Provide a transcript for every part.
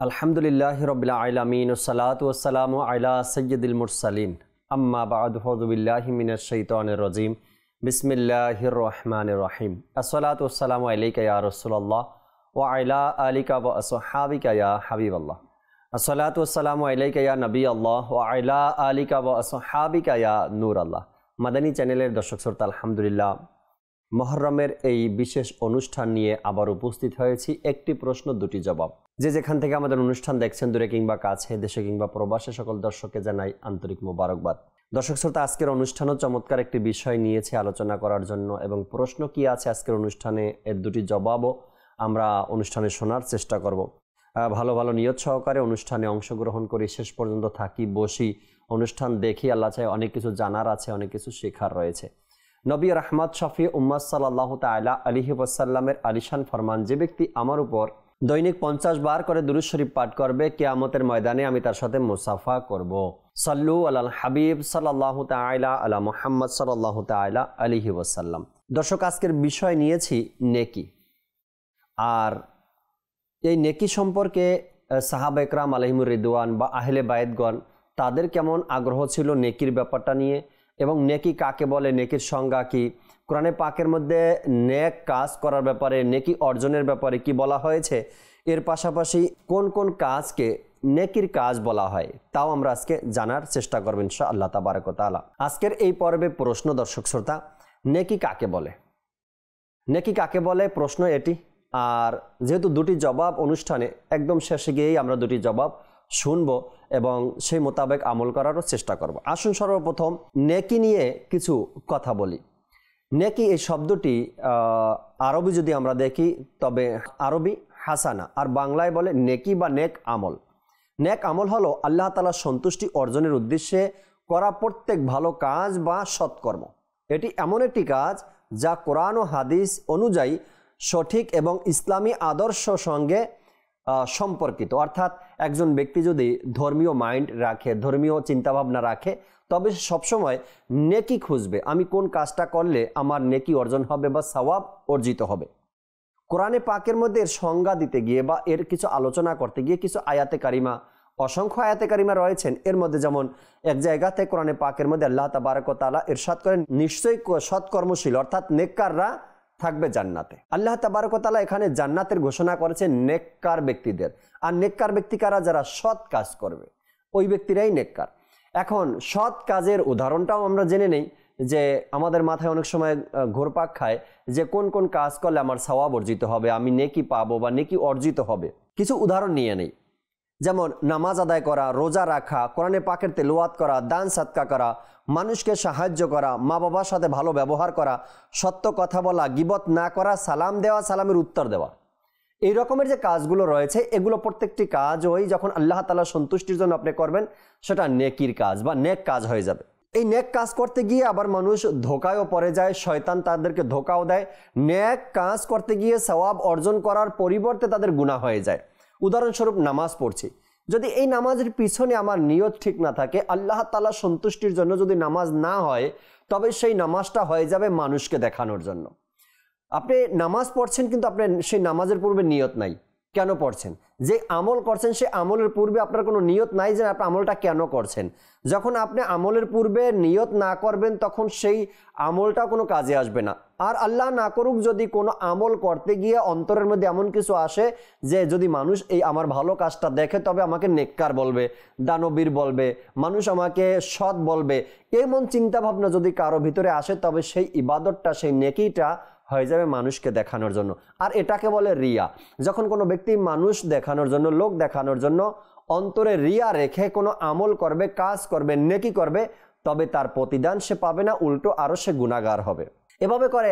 আলহামদুলিল্লাহি রাব্বিল আলামিন ওয়াসসালাতু ওয়াসসালামু আলা সাইয়্যিদিল মুরসালিন আম্মা বা'দু ফাউযু বিল্লাহি মিনাশ শাইতানির রাজিম বিসমিল্লাহির রহমানির রহিম আসসালাতু ওয়াসসালামু আলাইকা ইয়া রাসূলুল্লাহ ওয়া আলা আলিকা ওয়া আসহাবিকা ইয়া হাবিবাল্লাহ আসসালাতু ওয়াসসালামু আলাইকা ইয়া নবিয়াল্লাহ ওয়া আলা আলিকা ওয়া আসহাবিকা ইয়া নূরাল্লাহ। মাদানী চ্যানেলের দর্শক শ্রোতা, আলহামদুলিল্লাহ মুহররমের এই বিশেষ অনুষ্ঠান নিয়ে আবার উপস্থিত হয়েছি। একটি প্রশ্ন দুটি জবাব। যে যেখান থেকে আমাদের অনুষ্ঠান দেখছেন, দূরে কিংবা কাছে, দেশে কিংবা প্রবাসে, সকল দর্শককে জানাই আন্তরিক মোবারকবাদ। দর্শক শ্রোতা, আজকের অনুষ্ঠানও চমৎকার একটি বিষয় নিয়েছে আলোচনা করার জন্য, এবং প্রশ্ন কি আছে আজকের অনুষ্ঠানে এর দুটি জবাবও আমরা অনুষ্ঠানে শোনার চেষ্টা করব। ভালো ভালো নিয়ত সহকারে অনুষ্ঠানে অংশগ্রহণ করি, শেষ পর্যন্ত থাকি, বসি, অনুষ্ঠান দেখি। আল্লাহ চাই অনেক কিছু জানার আছে, অনেক কিছু শেখার রয়েছে। নবী রাহমাত শফি উম্মাত সাল্লাল্লাহু তাআলা আলাইহি ওয়াসাল্লামের আলিশান ফরমান, যে ব্যক্তি আমার উপর দৈনিক 50 বার করে দুরূদ শরীফ পাঠ করবে, কিয়ামতের ময়দানে আমি তার সাথে মুসাফা করব। সাল্লু আলাল হাবিব সাল্লাল্লাহু তাআলা আলা মুহাম্মদ সাল্লাল্লাহু তাআলা আলাইহি ওয়াসাল্লাম। দর্শক, আজকের বিষয় নিয়েছি নেকি। আর এই নেকি সম্পর্কে সাহাবা একরাম আলাইহিমুর রিদওয়ান বা আহলে বায়তগণ তাদের কেমন আগ্রহ ছিল নেকির ব্যাপারটা নিয়ে, এবং নেকি কাকে বলে, নেকির সংজ্ঞা কি, কোরআনে পাকের মধ্যে নেক কাজ করার ব্যাপারে, নেকি অর্জনের ব্যাপারে কি বলা হয়েছে, এর পাশাপাশি কোন কোন কাজকে নেকির কাজ বলা হয়, তাও আমরা আজকে জানার চেষ্টা করব ইনশাআল্লাহ তাবারাক ওয়া তাআলা। আজকের এই পর্বে প্রশ্ন, দর্শক শ্রোতা, নেকি কাকে বলে? নেকি কাকে বলে প্রশ্ন এটি। আর যেহেতু দুটি জবাব অনুষ্ঠানে একদম শেষে গিয়েই আমরা দুটি জবাব শুনবো এবং সেই মোতাবেক আমল করারও চেষ্টা করব। আসুন সর্বপ্রথম নেকি নিয়ে কিছু কথা বলি। নেকি এই শব্দটি আরবি যদি আমরা দেখি, তবে আরবি হাসানা, আর বাংলায় বলে নেকি বা নেক আমল। নেক আমল হলো আল্লাহ তাআলার সন্তুষ্টি অর্জনের উদ্দেশ্যে করা প্রত্যেক ভালো কাজ বা সৎকর্ম। এটি এমন একটি কাজ যা কোরআন ও হাদিস অনুযায়ী সঠিক এবং ইসলামী আদর্শ সঙ্গে সম্পর্কিত। অর্থাৎ একজন ব্যক্তি যদি ধর্মীয় মাইন্ড রাখে, ধর্মীয় চিন্তাভাবনা রাখে, তবে সবসময় নেকি খুঁজবে, আমি কোন কাজটা করলে আমার নেকি অর্জন হবে বা সওয়াব অর্জিত হবে। কোরআনে পাকের মধ্যে এর সংজ্ঞা দিতে গিয়ে বা এর কিছু আলোচনা করতে গিয়ে কিছু আয়াতে কারিমা, অসংখ্য আয়াতে কারিমা রয়েছেন। এর মধ্যে যেমন এক জায়গাতে কোরআনে পাকের মধ্যে আল্লাহ তাবারক ওয়া তাআলা ইরশাদ করেন, নিশ্চয়ই সৎকর্মশীল অর্থাৎ নেককাররা থাকবে জান্নাতে। আল্লাহ তাবারক ওয়া তাআলা এখানে জান্নাতের ঘোষণা করেছেন নেককার ব্যক্তিদের। আর নেককার ব্যক্তি কারা? যারা সৎ কাজ করবে, ওই ব্যক্তিরাই নেককার। এখন সৎ কাজের উদাহরণটাও আমরা জেনে নেই, যে আমাদের মাথায় অনেক সময় ঘুরপাক খায় যে কোন কোন কাজ করলে আমার সওয়াব অর্জিত হবে, আমি নেকি পাবো বা নেকি অর্জিত হবে। কিছু উদাহরণ নিয়ে নেই। যেমন নামাজ আদায় করা, রোজা রাখা, কোরআনে পাকের তেলাওয়াত করা, দান সাদকা করা, মানুষকে সাহায্য করা, মা বাবার সাথে ভালো ব্যবহার করা, সত্য কথা বলা, গীবত না করা, সালাম দেওয়া, সালামের উত্তর দেওয়া। এই রকমের যে কাজগুলো রয়েছে, এগুলো প্রত্যেকটি কাজ ওই যখন আল্লাহ তাআলার সন্তুষ্টির জন্য আপনি করবেন, সেটা নেকির কাজ বা নেক কাজ হয়ে যাবে। এই নেক কাজ করতে গিয়ে আবার মানুষ ধোকায়ও পড়ে যায়, শয়তান তাদেরকে ধোকাও দেয়। নেক কাজ করতে গিয়ে সওয়াব অর্জন করার পরিবর্তে তাদের গুনাহ হয়ে যায়। উদাহরণস্বরূপ নামাজ পড়ছি, যদি এই নামাজের পিছনে আমার নিয়ত ঠিক না থাকে, আল্লাহ তাআলার সন্তুষ্টির জন্য যদি নামাজ না হয়, তবে সেই নামাজটা হয়ে যাবে মানুষকে দেখানোর জন্য। আপনি নামাজ পড়ছেন কিন্তু আপনার সেই নামাজের পূর্বে নিয়ত নাই। কেন পড়ছেন? যে আমল করছেন সে আমলের পূর্বে আপনার কোনো নিয়ত নাই যে আপনি আমলটা কেন করছেন। যখন আপনি আমলের পূর্বে নিয়ত না করবেন, তখন সেই আমলটা কোনো কাজে আসবে না। আর আল্লাহ না করুক, যদি কোনো আমল করতে গিয়ে অন্তরের মধ্যে এমন কিছু আসে যে যদি মানুষ এই আমার ভালো কাজটা দেখে, তবে আমাকে নেককার বলবে, দানবীর বলবে, মানুষ আমাকে সৎ বলবে, এমন চিন্তাভাবনা যদি কারো ভিতরে আসে, তবে সেই ইবাদতটা, সেই নেকিটা হয়ে যাবে মানুষকে দেখানোর জন্য। আর এটাকে বলে রিয়া। যখন কোনো ব্যক্তি মানুষ দেখানোর জন্য, লোক দেখানোর জন্য অন্তরে রিয়া রেখে কোনো আমল করবে, কাজ করবে, নেকি করবে, তবে তার প্রতিদান সে পাবে না, উল্টো আরও সে গুনাহগার হবে। এভাবে করে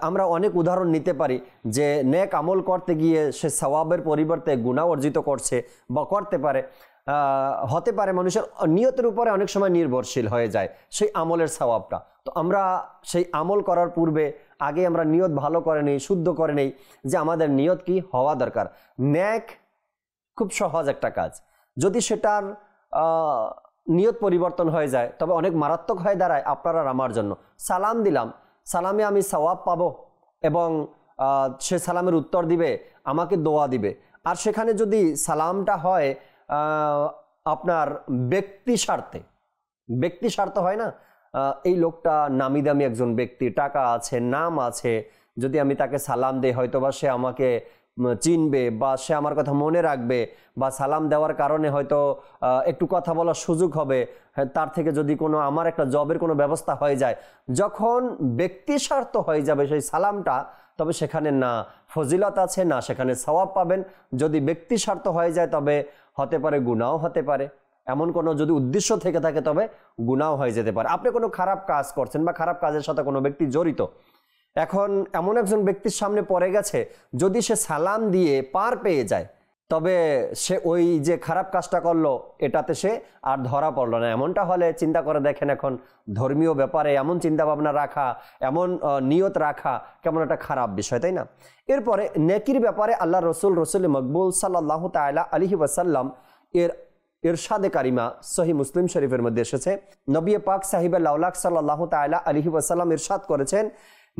আমরা অনেক উদাহরণ নিতে পারি যে নেক আমল করতে গিয়ে সে সওয়াবের পরিবর্তে গুনাহ অর্জিত করছে বা করতে পারে। হতে পারে মানুষের নিয়তের উপরে অনেক সময় নির্ভরশীল হয়ে যায় সেই আমলের সওয়াবটা। তো আমরা সেই আমল করার পূর্বে আগে আমরা নিয়ত ভালো করে নেই, শুদ্ধ করে নেই যে আমাদের নিয়ত কি হওয়া দরকার। নেক খুব সহজ একটা কাজ, যদি সেটার নিয়ত পরিবর্তন হয়ে যায়, তবে অনেক মারাত্মক হয়ে দাঁড়ায় আপনার আর আমার জন্য। সালাম দিলাম, সালামে আমি সওয়াব পাবো এবং সে সালামের উত্তর দিবে, আমাকে দোয়া দিবে। আর সেখানে যদি সালামটা হয় আপনার ব্যক্তি স্বার্থ হয় না, এই লোকটা নামি দামি একজন ব্যক্তি, টাকা আছে, নাম আছে, যদি আমি তাকে সালাম দেই হয়তো বা সে আমাকে চিনবে বা সে আমার কথা মনে রাখবে, বা সালাম দেওয়ার কারণে হয়তো একটু কথা বলার সুযোগ হবে, তার থেকে যদি কোনো আমার একটা জবের কোনো ব্যবস্থা হয়ে যায়, যখন ব্যক্তি স্বার্থ হয়ে যাবে সেই সালামটা, তবে সেখানে না ফজিলত আছে, না সেখানে সওয়াব পাবেন। যদি ব্যক্তি স্বার্থ হয়ে যায় তবে হতে পারে গুনাহও হতে পারে, এমন কোনো যদি উদ্দেশ্য থেকে থাকে তবে গুনাহ হয়ে যেতে পারে। আপনি কোনো খারাপ কাজ করছেন বা খারাপ কাজের সাথে কোনো ব্যক্তি জড়িত, এখন এমন একজন ব্যক্তির সামনে পড়ে গেছে, যদি সে সালাম দিয়ে পার পেয়ে যায় তবে সে ওই যে খারাপ কাজটা করলো এটাতে সে আর ধরা পড়লো না। এমনটা হলে চিন্তা করে দেখেন, এখন ধর্মীয় ব্যাপারে এমন চিন্তা ভাবনা রাখা, এমন নিয়ত রাখা কেমন একটা খারাপ বিষয়, তাই না? এরপরে নেকির ব্যাপারে আল্লাহ রসুল মকবুল সাল্লাল্লাহু তাআলা আলাইহি ওয়াসাল্লাম এর ইরশাদে কারিমা সহি মুসলিম শরীফের মধ্যে এসেছে। নবী পাক সাহিবে লাউলাক সাল্লাল্লাহু তাআলা আলাইহি ওয়াসাল্লাম ইরশাদ করেছেন,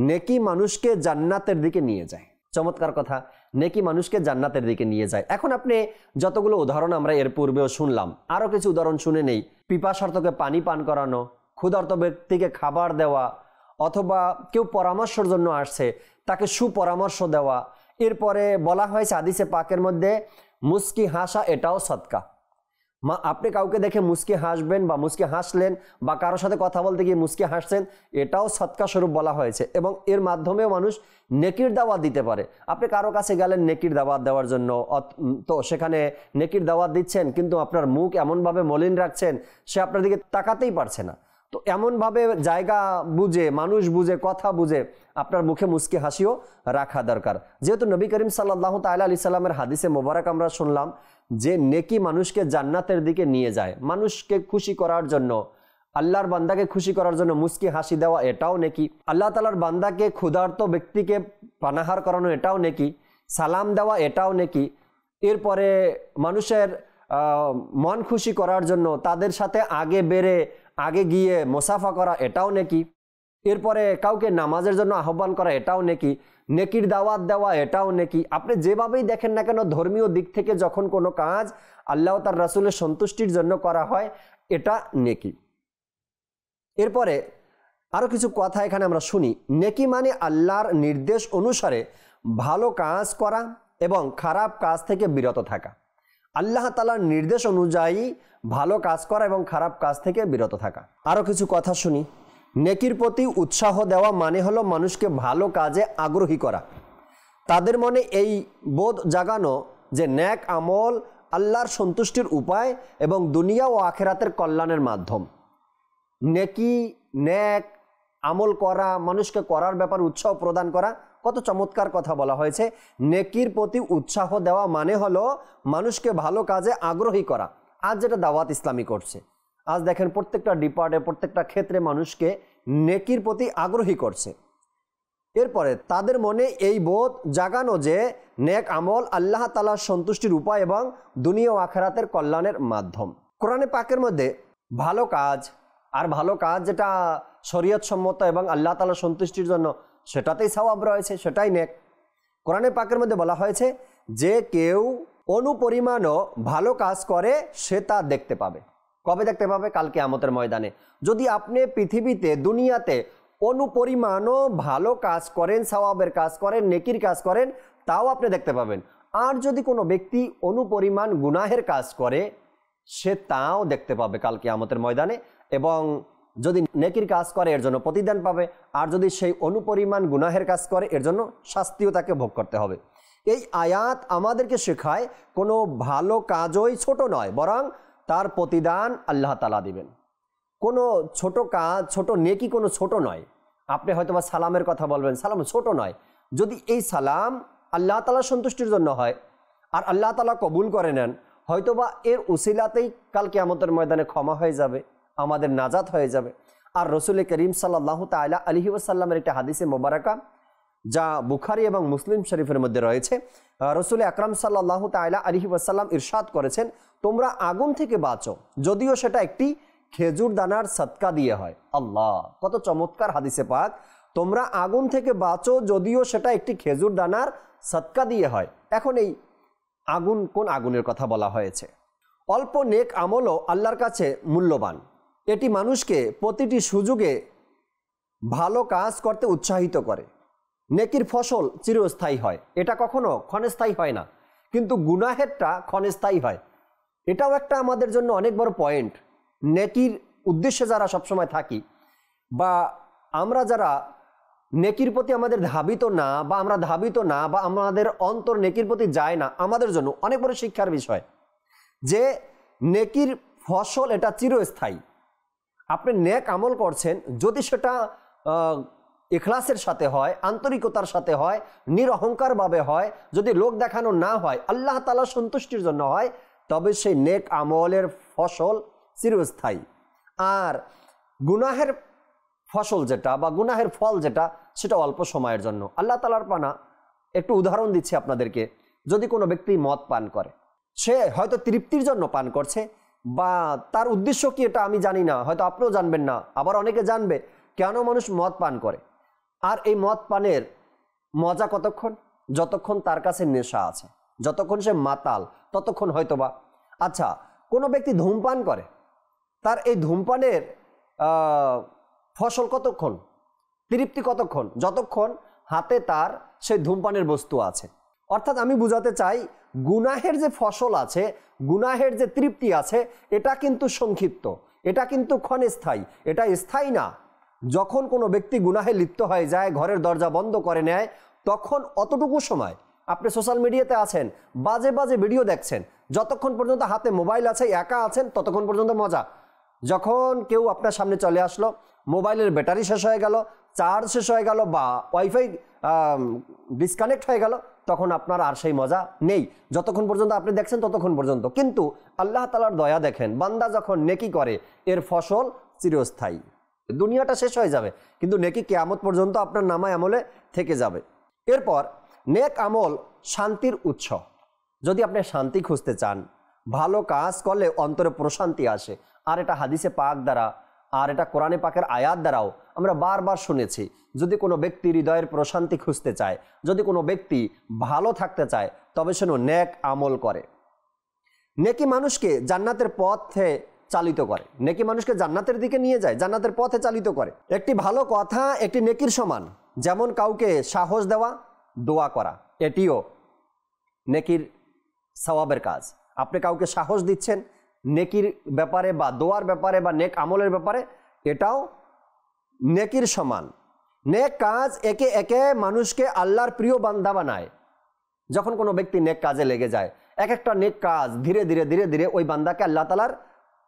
নেকি মানুষকে জান্নাতের দিকে নিয়ে যায়। চমৎকার কথা, নেকি মানুষকে জান্নাতের দিকে নিয়ে যায়। এখন আপনি যতগুলো উদাহরণ আমরা এর পূর্বেও শুনলাম, আরও কিছু উদাহরণ শুনে নেই। পিপাসার্থকে পানি পান করানো, ক্ষুধার্ত ব্যক্তিকে খাবার দেওয়া, অথবা কেউ পরামর্শের জন্য আসছে তাকে সুপরামর্শ দেওয়া। এরপরে বলা হয়েছে হাদিসে পাকের মধ্যে মুস্কি হাসা এটাও সদকা। আপনি কাউকে দেখে মুস্কি হাসবেন বা মুস্কি হাসলেন, বা কারোর সাথে কথা বলতে গিয়ে মুস্কি হাসছেন, এটাও সদকা স্বরূপ বলা হয়েছে, এবং এর মাধ্যমেও মানুষ নেকির দাওয়াত দিতে পারে। আপনি কারো কাছে গেলেন নেকির দাওয়াত দেওয়ার জন্য, তো সেখানে নেকির দাওয়াত দিচ্ছেন কিন্তু আপনার মুখ এমনভাবে মলিন রাখছেন সে আপনার দিকে তাকাতেই পারছে না। তো এমনভাবে জায়গা বুঝে, মানুষ বুঝে, কথা বুঝে আপনার মুখে মুস্কি হাসিও রাখা দরকার। যেহেতু নবী করিম সাল্লাল্লাহু তাআলা আলাইহি সাল্লামের হাদিসে মোবারক আমরা শুনলাম যে নেকি মানুষকে জান্নাতের দিকে নিয়ে যায়। মানুষকে খুশি করার জন্য, আল্লাহর বান্দাকে খুশি করার জন্য মুস্কি হাসি দেওয়া এটাও নেকি, আল্লাহ তাআলার বান্দাকে ক্ষুধার্ত ব্যক্তিকে পানাহার করানো এটাও নেকি, সালাম দেওয়া এটাও নেকি। এরপরে মানুষের মন খুশি করার জন্য তাদের সাথে আগে গিয়ে মোসাফা করা এটাও নেকি। এরপরে কাউকে নামাজের জন্য আহ্বান করা এটাও নেকি, নেকির দাওয়াত দেওয়া এটাও নেকি। আপনি যেভাবেই দেখেন না কেন, ধর্মীয় দিক থেকে যখন কোনো কাজ আল্লাহ তার রাসূলের সন্তুষ্টির জন্য করা হয় এটা নেকি। এরপরে আরও কিছু কথা এখানে আমরা শুনি। নেকি মানে আল্লাহর নির্দেশ অনুসারে ভালো কাজ করা এবং খারাপ কাজ থেকে বিরত থাকা। আল্লাহ তাআলার নির্দেশ অনুযায়ী ভালো কাজ করা এবং খারাপ কাজ থেকে বিরত থাকা। আরও কিছু কথা শুনি। নেকির প্রতি উৎসাহ দেওয়া মানে হলো মানুষকে ভালো কাজে আগ্রহী করা, তাদের মনে এই বোধ জাগানো যে নেক আমল আল্লাহর সন্তুষ্টির উপায় এবং দুনিয়া ও আখিরাতের কল্যাণের মাধ্যম। নেক আমল করা, মানুষকে করার ব্যাপারে উৎসাহ প্রদান করা, কত চমৎকার কথা বলা হয়েছে। নেকির প্রতি উৎসাহ দেওয়া মানে হলো মানুষকে ভালো কাজে আগ্রহী করা। আজ যেটা দাওয়াত ইসলামী করছে, আজ দেখেন প্রত্যেকটা ডিপার্টে, প্রত্যেকটা ক্ষেত্রে মানুষকে নেকির প্রতি আগ্রহী করছে। এরপরে তাদের মনে এই বোধ জাগানো যে নেক আমল আল্লাহ তাআলার সন্তুষ্টির উপায় এবং দুনিয়া ও আখিরাতের কল্যাণের মাধ্যম। কোরআনে পাকের মধ্যে ভালো কাজ যেটা শরীয়ত সম্মত এবং আল্লাহ তাআলার সন্তুষ্টির জন্য, সেটাতেই সওয়াব রয়েছে, সেটাই নেক। কোরআনে পাকের মধ্যে বলা হয়েছে যে কেউ অনুপরিমাণও ভালো কাজ করে সে তা দেখতে পাবে। কবে দেখতে পাবে? কাল কিয়ামতের ময়দানে। যদি আপনি পৃথিবীতে, দুনিয়াতে অনুপরিমাণও ভালো কাজ করেন, সওয়াবের কাজ করেন, নেকির কাজ করেন, তাও আপনি দেখতে পাবেন। আর যদি কোনো ব্যক্তি অনুপরিমাণ গুনাহের কাজ করে সে তাও দেখতে পাবে কাল কিয়ামতের ময়দানে, এবং যদি নেকির কাজ করে এর জন্য প্রতিদান পাবে, আর যদি সেই অনুপরিমাণ গুনাহের কাজ করে এর জন্য শাস্তিও তাকে ভোগ করতে হবে। এই আয়াত আমাদেরকে শেখায় কোনো ভালো কাজই ছোট নয়, বরং তার প্রতিদান আল্লাহ তাআলা দিবেন। কোনো ছোট কাজ, ছোট নেকি কোনো ছোট নয়। আপনি হয়তোবা সালামের কথা বলবেন, সালাম ছোট নয়। যদি এই সালাম আল্লাহ তাআলার সন্তুষ্টির জন্য হয় আর আল্লাহ তাআলা কবুল করে নেন, হয়তোবা এর উসিলাতেই কাল কিয়ামতের ময়দানে ক্ষমা হয়ে যাবে, আমাদের নাজাত হয়ে যাবে। আর রাসূল করিম সাল্লাল্লাহু তাআলা আলাইহি ওয়াসাল্লামের একটা হাদিসে মোবারকা যা বুখারী এবং মুসলিম শরীফের মধ্যে রয়েছে, রাসূল আকরাম সাল্লাল্লাহু তাআলা আলাইহি ওয়াসাল্লাম ইরশাদ করেছেন, তোমরা আগুন থেকে বাঁচো যদিও সেটা একটি খেজুর দানার সদকা দিয়ে হয়। আল্লাহ, কত চমৎকার হাদিসে পাক! তোমরা আগুন থেকে বাঁচো যদিও সেটা একটি খেজুর দানার সদকা দিয়ে হয়। এখন এই আগুন, কোন আগুনের কথা বলা হয়েছে? অল্প নেক আমলও আল্লাহর কাছে মূল্যবান। এটি মানুষকে প্রতিটি সুযোগে ভালো কাজ করতে উৎসাহিত করে। নেকির ফসল চিরস্থায়ী হয়, এটা কখনো ক্ষণস্থায়ী হয় না, কিন্তু গুনাহেরটা ক্ষণস্থায়ী হয়। এটাও একটা আমাদের জন্য অনেক বড় পয়েন্ট। নেকির উদ্দেশ্যে যারা সবসময় থাকি বা আমরা যারা নেকির প্রতি আমাদের ধাবিত না বা আমরা ধাবিত না বা আমাদের অন্তর নেকির প্রতি যায় না, আমাদের জন্য অনেক বড় শিক্ষার বিষয় যে নেকির ফসল এটা চিরস্থায়ী। আপনি নেক আমল করছেন, যদি সেটা ইখলাসের সাথে হয়, আন্তরিকতার সাথে হয়, নিরহংকারভাবে হয়, যদি লোক দেখানো না হয়, আল্লাহ তাআলার সন্তুষ্টির জন্য হয়, তবে সেই নেক আমলের ফসল চিরস্থায়ী। আর গুনাহের ফসল যেটা বা গুনাহের ফল যেটা, সেটা অল্প সময়ের জন্য। আল্লাহ তাআলার পানা একটু উদাহরণ দিচ্ছি আপনাদেরকে। যদি কোনো ব্যক্তি মদ পান করে, সে হয়তো তৃপ্তির জন্য পান করছে বা তার উদ্দেশ্য কি এটা আমি জানি না, হয়তো আপনিও জানবেন না, আবার অনেকে জানবে কেন মানুষ মদ পান করে। আর এই মদ পানের মজা কতক্ষণ? যতক্ষণ তার কাছে নেশা আছে, যতক্ষণ সে মাতাল ততক্ষণ হয়তোবা। আচ্ছা, কোনো ব্যক্তি ধূমপান করে, তার এই ধূমপানের ফসল কতক্ষণ, তৃপ্তি কতক্ষণ? যতক্ষণ হাতে তার সেই ধূমপানের বস্তু আছে। অর্থাৎ আমি বুঝাতে চাই, গুনাহের যে ফসল আছে, গুনাহের যে তৃপ্তি আছে, এটা কিন্তু সংক্ষিপ্ত, এটা কিন্তু ক্ষণস্থায়ী, এটা স্থায়ী না। যখন কোনো ব্যক্তি গুনাহে লিপ্ত হয়ে যায়, ঘরের দরজা বন্ধ করে নেয়, তখন অতটুকু সময় আপনি সোশ্যাল মিডিয়াতে আছেন, বাজে বাজে ভিডিও দেখছেন, যতক্ষণ পর্যন্ত হাতে মোবাইল আছে, একা আছেন, ততক্ষণ পর্যন্ত মজা। যখন কেউ আপনার সামনে চলে আসলো, মোবাইলের ব্যাটারি শেষ হয়ে গেল, চার্জ শেষ হয়ে গেল বা ওয়াইফাই ডিসকানেক্ট হয়ে গেল, তখন আপনার আর সেই মজা নেই। যতক্ষণ পর্যন্ত আপনি দেখছেন ততক্ষণ পর্যন্ত। কিন্তু আল্লাহ তাআলার দয়া দেখেন, বান্দা যখন নেকি করে, এর ফসল চিরস্থায়ী। দুনিয়াটা শেষ হয়ে যাবে, কিন্তু নেকি কিয়ামত পর্যন্ত আপনার নামায় আমলে থেকে যাবে। এরপর নেক আমল শান্তির উৎস। যদি আপনি শান্তি খুঁজতে চান, ভালো কাজ করলে অন্তরে প্রশান্তি আসে। আর এটা হাদিসে পাক দ্বারা, আর এটা কোরআনে পাকের আয়াত দ্বারাও আমরা বারবার শুনেছি। যদি কোনো ব্যক্তি হৃদয়ের প্রশান্তি খুঁজতে চায়, যদি কোনো ব্যক্তি ভালো থাকতে চায়, তবে সে নেক আমল করে। নেকি মানুষকে জান্নাতের পথে চালিত করে, নেকি মানুষকে জান্নাতের দিকে নিয়ে যায়, জান্নাতের পথে চালিত করে। একটি ভালো কথা একটি নেকির সমান। যেমন কাউকে সাহস দেওয়া, দোয়া করা, এটিও নেকির সওয়াবের কাজ। আপনি কাউকে সাহস দিচ্ছেন নেকির ব্যাপারে বা দোয়ার ব্যাপারে বা নেক আমলের ব্যাপারে, এটাও নেকির সমান। নেক কাজ একে একে মানুষকে আল্লাহর প্রিয় বান্দা বানায়। যখন কোনো ব্যক্তি নেক কাজে লেগে যায়, এক একটা নেক কাজ ধীরে ধীরে ধীরে ধীরে ওই বান্দাকে আল্লাহ তাআলার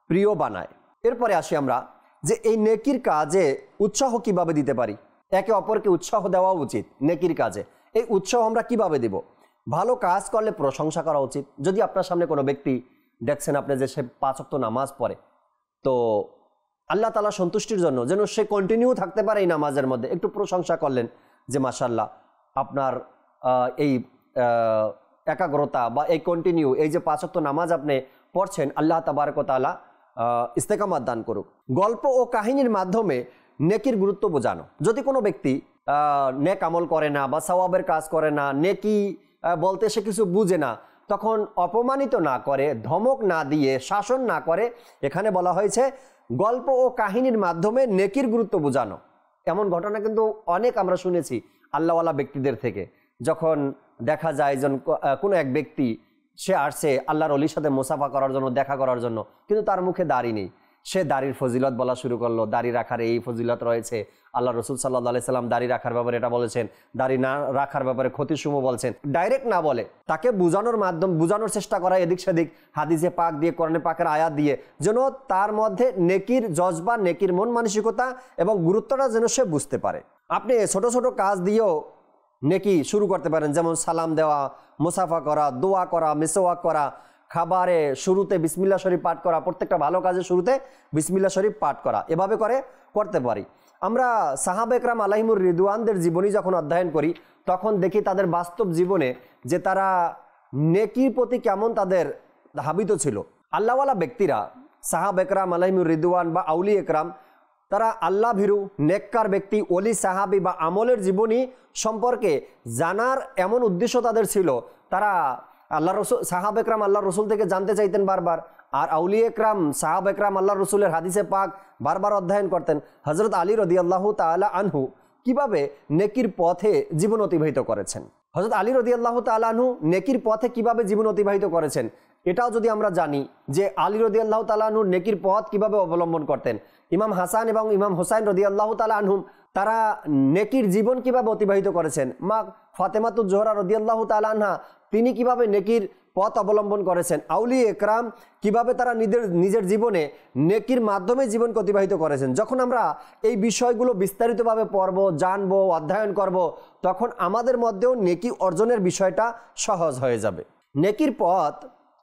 প্রিয় বানায়। এরপরে আসি আমরা যে এই নেকির কাজে উৎসাহ কিভাবে দিতে পারি। একে অপরকে উৎসাহ দেওয়া উচিত নেকির কাজে। এই উৎসাহ আমরা কিভাবে দেব? ভালো কাজ করলে প্রশংসা করা উচিত। যদি আপনার সামনে কোনো ব্যক্তি দেখছেন আপনি যে সে 5 ওয়াক্ত নামাজ পড়ে, তো আল্লাহ তাআলা সন্তুষ্টির জন্য যেন সে কন্টিনিউ থাকতে পারে এই নামাজের মধ্যে, একটু প্রশংসা করলেন যে মাশাআল্লাহ আপনার এই একাগ্রতা বা এই কন্টিনিউ, এই যে 5 ওয়াক্ত নামাজ আপনি পড়ছেন, আল্লাহ তাবারক ওয়া তাআলা ইস্তেকামাত দান করুক। গল্প ও কাহিনীর মাধ্যমে নেকির গুরুত্ব বোঝানো। যদি কোনো ব্যক্তি নেক আমল করে না বা সওয়াবের কাজ করে না, নেকি বলতে সে কিছু বুঝে না, তখন অপমানিত না করে, ধমক না দিয়ে, শাসন না করে, এখানে বলা হয়েছে গল্প ও কাহিনীর মাধ্যমে নেকির গুরুত্ব বোঝানো। এমন ঘটনা কিন্তু অনেক আমরা শুনেছি আল্লাহওয়ালা ব্যক্তিদের থেকে। যখন দেখা যায় যে কোনো এক ব্যক্তি সে আসছে আল্লাহর ওলির সাথে মুসাফা করার জন্য, দেখা করার জন্য, কিন্তু তার মুখে দাড়ি নেই। সে দাড়ির ফজিলত বলা শুরু করলো, দাড়ি রাখার এই ফজিলত রয়েছে, আল্লাহ রসুল সাল্লাল্লাহু আলাইহি সাল্লাম দাড়ি রাখার ব্যাপারে এটা বলেছেন, দাড়ি না রাখার ব্যাপারে ক্ষতিসমূহ বলছেন। ডাইরেক্ট না বলে তাকে বোঝানোর চেষ্টা করা এদিক সেদিক, হাদিসে পাক দিয়ে, কোরআনে পাকের আয়াত দিয়ে, যেন তার মধ্যে নেকির জজবা, নেকির মন মানসিকতা এবং গুরুত্বটা যেন সে বুঝতে পারে। আপনি ছোট ছোট কাজ দিয়েও নেকি শুরু করতে পারেন, যেমন সালাম দেওয়া, মুসাফা করা, দোয়া করা, মিসওয়াক করা, খাবারে শুরুতে বিসমিল্লাহ শরীফ পাঠ করা, প্রত্যেকটা ভালো কাজের শুরুতে বিসমিল্লাহ শরীফ পাঠ করা, এভাবে করতে পারি। আমরা সাহাবা একরাম আলাইহিমুর রিদওয়ানদের জীবনী যখন অধ্যয়ন করি, তখন দেখি তাদের বাস্তব জীবনে যে তারা নেকির প্রতি কেমন তাদের ধাবিত ছিল। আল্লাহওয়ালা ব্যক্তিরা, সাহাবা একরাম আলাইহিমুর রিদওয়ান বা আউলি একরাম, তারা আল্লাহ ভীরু নেককার ব্যক্তি, ওলি, সাহাবি বা আমলের জীবনী সম্পর্কে জানার এমন উদ্দেশ্য তাদের ছিল। তারা আল্লাহ রসুল সাহাবা একরাম আল্লাহ রসুল থেকে জানতে চাইতেন বারবার, আর আউলিয়া একরাম সাহাবা একরাম আল্লাহ রসুলের হাদিসে পাক বারবার অধ্যয়ন করতেন। হজরত আলী রাদিয়াল্লাহু তাআলা আনহু কিভাবে নেকির পথে জীবন অতিবাহিত করেছেন, হজরত আলী রাদিয়াল্লাহু তাআলা আনহু নেকির পথে কিভাবে জীবন অতিবাহিত করেছেন, এটাও যদি আমরা জানি যে আলী রাদিয়াল্লাহু তাআলা আনহু নেকির পথ কিভাবে অবলম্বন করতেন, ইমাম হাসান এবং ইমাম হুসাইন রাদিয়াল্লাহু তাআলা আনহুম তারা নেকির জীবন কিভাবে অতিবাহিত করেছেন, মা ফাতেমাতুজ জোহরা রাদিয়াল্লাহু তাআলা আনহা তিনি কিভাবে নেকির পথ অবলম্বন করেছেন, আউলিয়া একরাম কিভাবে তারা নিজের জীবনে নেকির মাধ্যমে জীবনকে অতিবাহিত করেছেন। যখন আমরা এই বিষয়গুলো বিস্তারিতভাবে পড়ব, জানবো, অধ্যয়ন করব, তখন আমাদের মধ্যেও নেকি অর্জনের বিষয়টা সহজ হয়ে যাবে। নেকির পথ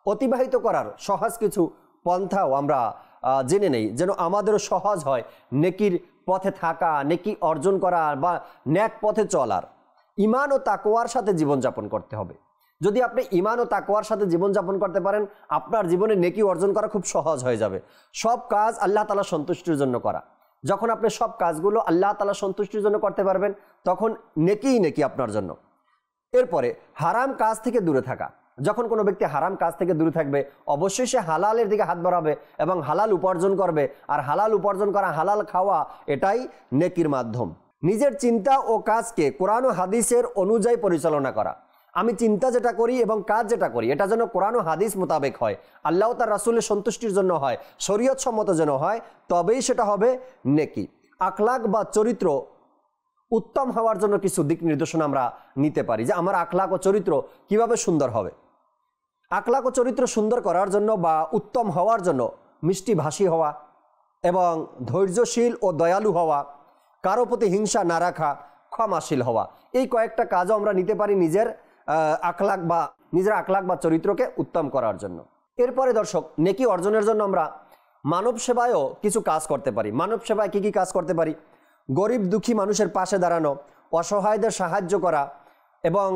অতিবাহিত করার সহজ কিছু পন্থাও আমরা জেনে নেই, যেন আমাদেরও সহজ হয় নেকির পথে থাকা, নেকি অর্জন করা বা ন্যাক পথে চলার। ঈমান ও তাকওয়ার সাথে জীবনযাপন করতে হবে। যদি আপনি ঈমান ও তাকওয়ার সাথে জীবনযাপন করতে পারেন, আপনার জীবনে নেকি অর্জন করা খুব সহজ হয়ে যাবে। সব কাজ আল্লাহ তাআলা সন্তুষ্টির জন্য করা, যখন আপনি সব কাজগুলো আল্লাহ তাআলা সন্তুষ্টির জন্য করতে পারবেন, তখন নেকিই নেকি আপনার জন্য। এরপরে হারাম কাজ থেকে দূরে থাকা, যখন কোনো ব্যক্তি হারাম কাজ থেকে দূরে থাকবে, অবশ্যই সে হালালের দিকে হাত বাড়াবে এবং হালাল উপার্জন করবে, আর হালাল উপার্জন করা, হালাল খাওয়া, এটাই নেকির মাধ্যম। নিজের চিন্তা ও কাজকে কোরআন ও হাদিসের অনুযায়ী পরিচালনা করা, আমি চিন্তা যেটা করি এবং কাজ যেটা করি এটা যেন কোরআন ও হাদিস মোতাবেক হয়, আল্লাহ তার রাসূলের সন্তুষ্টির জন্য হয়, শরীয়ত সম্মত যেন হয়, তবেই সেটা হবে নেকি। আখলাক বা চরিত্র উত্তম হওয়ার জন্য কিছু দিক নির্দেশনা আমরা নিতে পারি, যে আমার আখলাক ও চরিত্র কিভাবে সুন্দর হবে। আখলাক ও চরিত্র সুন্দর করার জন্য বা উত্তম হওয়ার জন্য মিষ্টি ভাষী হওয়া এবং ধৈর্যশীল ও দয়ালু হওয়া, কারো প্রতি হিংসা না রাখা, ক্ষমাশীল হওয়া, এই কয়েকটা কাজও আমরা নিতে পারি নিজের আখলাক বা চরিত্রকে উত্তম করার জন্য। এরপরে দর্শক, নেকি অর্জনের জন্য আমরা মানব সেবায়ও কিছু কাজ করতে পারি। মানব সেবায় কি কি কাজ করতে পারি? গরিব দুঃখী মানুষের পাশে দাঁড়ানো, অসহায়দের সাহায্য করা এবং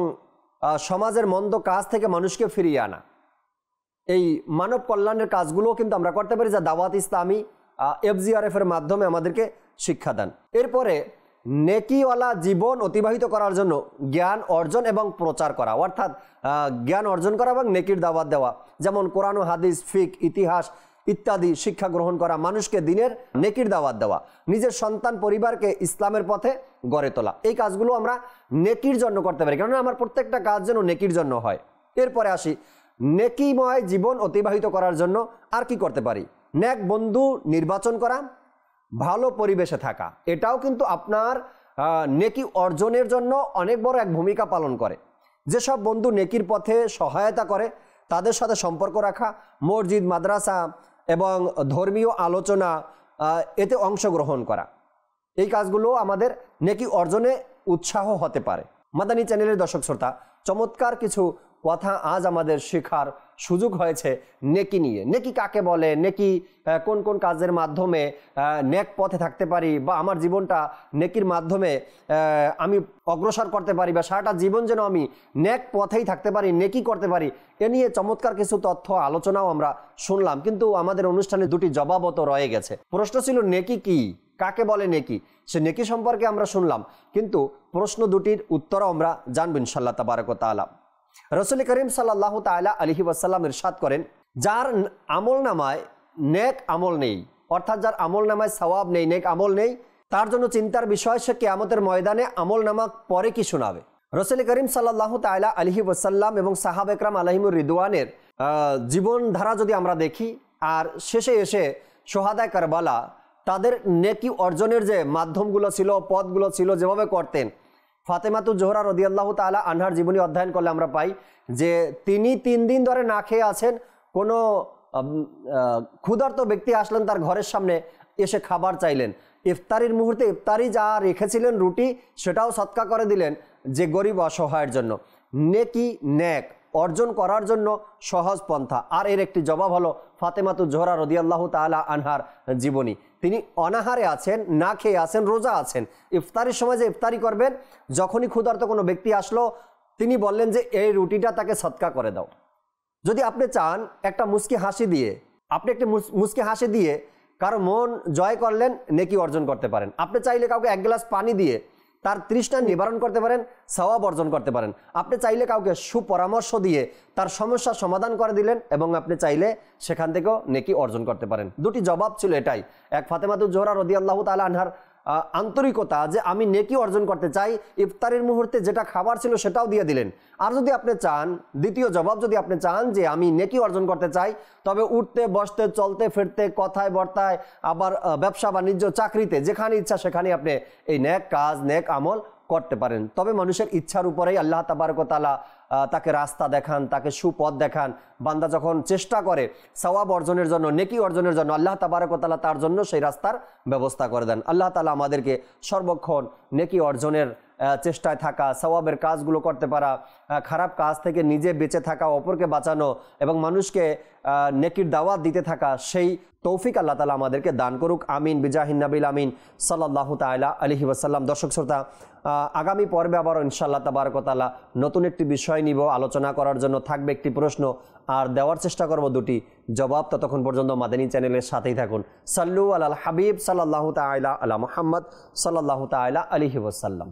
সমাজের মন্দ কাজ থেকে মানুষকে ফিরিয়ে আনা, এই মানব কল্যাণের কাজগুলোও কিন্তু আমরা করতে পারি, যা দাওয়াত ইসলামী FGRF এর মাধ্যমে আমাদেরকে শিক্ষা দেন। এরপরে নেকিওয়ালা জীবন অতিবাহিত করার জন্য জ্ঞান অর্জন এবং প্রচার করা, অর্থাৎ জ্ঞান অর্জন করা এবং নেকির দাওয়াত দেওয়া, যেমন কোরআন ও হাদিস, ফিক, ইতিহাস ইত্যাদি শিক্ষা গ্রহণ করা, মানুষকে দিনের নেকির দাওয়াত দেওয়া, নিজের সন্তান পরিবারকে ইসলামের পথে গড়ে তোলা, এই কাজগুলো আমরা নেকির জন্য করতে পারি, কারণ আমার প্রত্যেকটা কাজ যেন নেকির জন্য হয়। এরপরে আসি, নেকিময় জীবন অতিবাহিত করার জন্য আর কি করতে পারি? নেক বন্ধু নির্বাচন করা, ভালো পরিবেশে থাকা, এটাও কিন্তু আপনার নেকি অর্জনের জন্য অনেক বড় এক ভূমিকা পালন করে। যেসব বন্ধু নেকির পথে সহায়তা করে তাদের সাথে সম্পর্ক রাখা, মসজিদ, মাদ্রাসা এবং ধর্মীয় আলোচনা এতে অংশগ্রহণ করা, এই কাজগুলো আমাদের নেকি অর্জনে উৎসাহ হতে পারে। মাদানী চ্যানেলের দর্শক শ্রোতা, চমৎকার কিছু কথা আজ আমাদের শেখার সুযোগ হয়েছে নেকি নিয়ে। নেকি কাকে বলে, নেকি কোন কোন কাজের মাধ্যমে নেক পথে থাকতে পারি, বা আমার জীবনটা নেকির মাধ্যমে আমি অগ্রসর করতে পারি, বা সারাটা জীবন যেন আমি নেক পথেই থাকতে পারি, নেকি করতে পারি, এ নিয়ে চমৎকার কিছু তথ্য আলোচনাও আমরা শুনলাম। কিন্তু আমাদের অনুষ্ঠানে দুটি জবাবও তো রয়ে গেছে। প্রশ্ন ছিল নেকি কি, কাকে বলে নেকি, সে নেকি সম্পর্কে আমরা শুনলাম, কিন্তু প্রশ্ন দুটির উত্তরও আমরা জানব ইনশাআল্লাহ তাবারক ওয়া তাআলা। রাসূল করিম সাল্লাল্লাহু তাআলা আলাইহি ওয়াসাল্লাম ইরশাদ করেন, যার আমল নামায় নেক আমল নেই, অর্থাৎ যার আমল নামায় সওয়াব নেই, নেক আমল নেই, তার জন্য চিন্তার বিষয়, সে কিয়ামতের ময়দানে আমল নামা পরে কি শোনাবে। রাসূল করিম সাল্লাল্লাহু তাআলা আলাইহি ওয়াসাল্লাম এবং সাহাবা একরাম আলাইহিমুর রিদওয়ানের জীবনধারা যদি আমরা দেখি, আর শেষে এসে শুহাদায়ে কারবালা তাদের নেকি অর্জনের যে মাধ্যমগুলো ছিল, পথগুলো ছিল, যেভাবে করতেন, ফাতেমাতুজ জোহরা রাদিয়াল্লাহু তাআলা আনহার জীবনী অধ্যয়ন করলে আমরা পাই যে তিনি 3 দিন ধরে না খেয়ে আছেন। কোনো ক্ষুধার্ত ব্যক্তি আসলেন তার ঘরের সামনে, এসে খাবার চাইলেন, ইফতারির মুহূর্তে ইফতারি যা রেখেছিলেন রুটি, সেটাও সদকা করে দিলেন যে গরিব অসহায়ের জন্য। নেকি, নেক অর্জন করার জন্য সহজ পন্থা। আর এর একটি জবাব হলো ফাতেমাতুজ জোহরা রাদিয়াল্লাহু তাআলা আনহার জীবনী। তিনি অনাহারে আছেন, না খেয়ে আছেন, রোজা আছেন, ইফতারির সময় যে ইফতারি করবেন, যখনই ক্ষুধার্ত কোনো ব্যক্তি আসলো তিনি বললেন যে এই রুটিটা তাকে সদকা করে দাও। যদি আপনি চান একটা মুস্কি হাসি দিয়ে, আপনি একটি মুস্কি হাসি দিয়ে কারো মন জয় করলেন, নেকি অর্জন করতে পারেন। আপনি চাইলে কাউকে 1 গ্লাস পানি দিয়ে তার তৃষ্ণা নিবারণ করতে পারেন, সওয়াব অর্জন করতে পারেন। আপনি চাইলে কাউকে সুপরামর্শ দিয়ে তার সমস্যার সমাধান করে দিলেন এবং আপনি চাইলে সেখান থেকেও নেকি অর্জন করতে পারেন। দুটি জবাব ছিল এটাই। এক ফাতেমাতুজ জোহরা রাদিয়াল্লাহু তাআলা আনহার আন্তরিকতা যে আমি নেকি অর্জন করতে চাই, ইফতারের মুহূর্তে যেটা খাবার ছিল সেটাও দিয়ে দিলেন। আর যদি আপনি চান, দ্বিতীয় জবাব, যদি আপনি চান যে আমি নেকি অর্জন করতে চাই, তবে উঠতে বসতে চলতে ফিরতে কথায় বার্তায় আবার ব্যবসা বাণিজ্য চাকরিতে যেখানে ইচ্ছা সেখানে আপনি এই নেক কাজ নেক আমল করতে পারেন। তবে মানুষের ইচ্ছার উপরেই আল্লাহ তাবারক ওয়া তাআলা তাকে রাস্তা দেখান, তাকে সুপথ দেখান। বান্দা যখন চেষ্টা করে সওয়াব অর্জনের জন্য, নেকি অর্জনের জন্য, আল্লাহ তাবারক ওয়া তাআলা তার জন্য সেই রাস্তার ব্যবস্থা করে দেন। আল্লাহ তাআলা আমাদেরকে সর্বক্ষণ নেকি অর্জনের চেষ্টায় থাকা, সওয়াবের কাজগুলো করতে পারা, খারাপ কাজ থেকে নিজে বেঁচে থাকা, অপরকে বাঁচানো এবং মানুষকে নেকির দাওয়াত দিতে থাকা, সেই তৌফিক আল্লাহ তাআলা আমাদেরকে দান করুক। আমিন বিজাহিন নবিল আমিন সাল্লাল্লাহু তাআলা আলাইহি ওয়াসাল্লাম। দর্শক শ্রোতা, আগামী পর্বে আবারও ইনশাআল্লাহ তাবারক ওয়া তাআলা নতুন একটি বিষয় নিব, আলোচনা করার জন্য থাকবে একটি প্রশ্ন আর দেওয়ার চেষ্টা করব দুটি জবাব। ততক্ষণ পর্যন্ত মাদানী চ্যানেলের সাথেই থাকুন। সাল্লু আলাল হাবিব সাল্লাল্লাহু তাআলা আলা মুহাম্মদ সাল্লাল্লাহু তাআলা আলাইহি ওয়াসাল্লাম।